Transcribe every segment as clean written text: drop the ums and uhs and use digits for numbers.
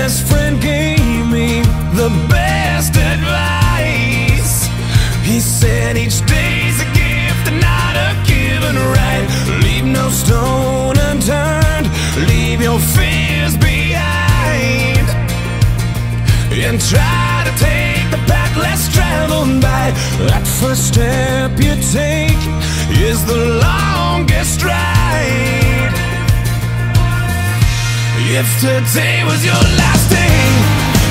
best friend gave me the best advice. He said each day's a gift and not a given right. Leave no stone unturned, leave your fears behind, and try to take the path less traveled by. That first step you take is the longest ride. If today was your last day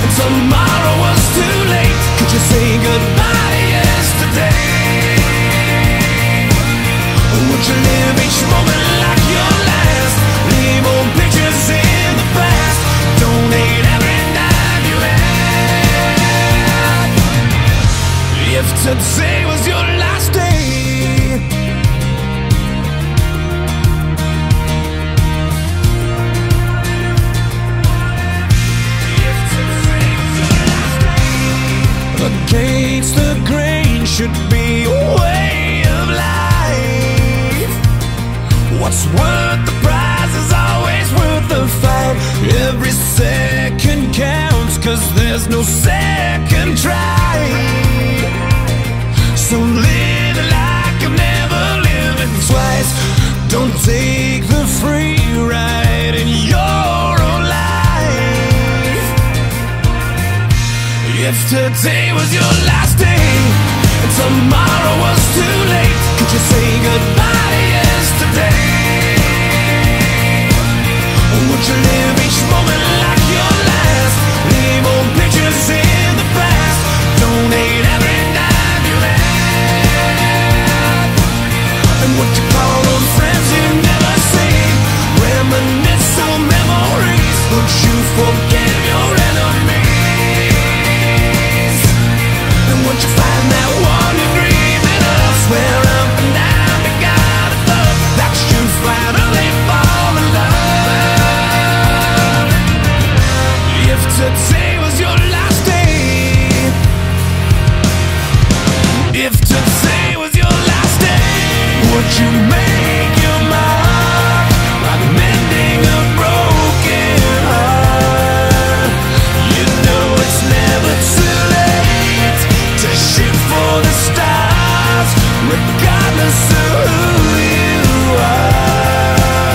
and tomorrow was too late, could you say goodbye to yesterday? Would you live each moment like your last? Leave old pictures in the past, donate every dime you had. If today was your last day, against the grain should be a way of life. What's worth the prize is always worth the fight. Every second counts, 'cause there's no second try. So live like you've never lived it twice. Don't take the free ride in your own life. If today was your last day and tomorrow was too late, could you say goodbye to yesterday? Would you live each moment like your last? Leave old pictures in the past, donate every dime you had. And would you call those friends you never seen? Reminisce on memories. Would you forgive your enemies? And would you find that one you're dreaming of? Swear up and down to God above that you finally fall in love. If today was your last day, if today was your last day, would you make your mark like mending a broken heart? You know it's never too late to shoot for the stars, regardless of who you are.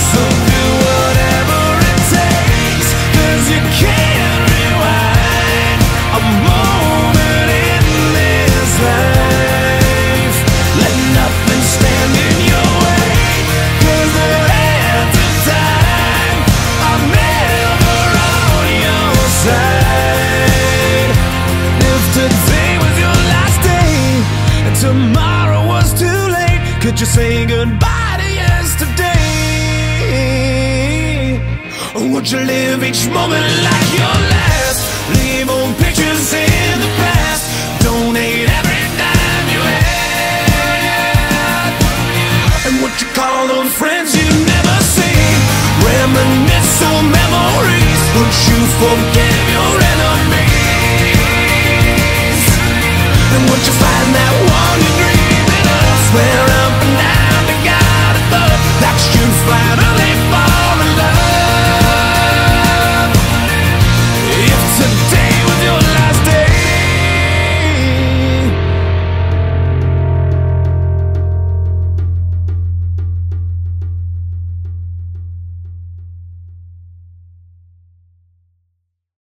So do whatever it takes, 'cause you can't rewind a moment in this life. Let nothing stand in your way, 'cause the hands of time are never on your side. If today was your last day and tomorrow was too late, could you say goodbye to yesterday? Or would you live each moment like your last? Leave old pictures in the past, donate every dime you had. And would you call those friends you never see? Reminisce on memories. Would you forgive your enemies? And would you find that one you're dreaming of? Swear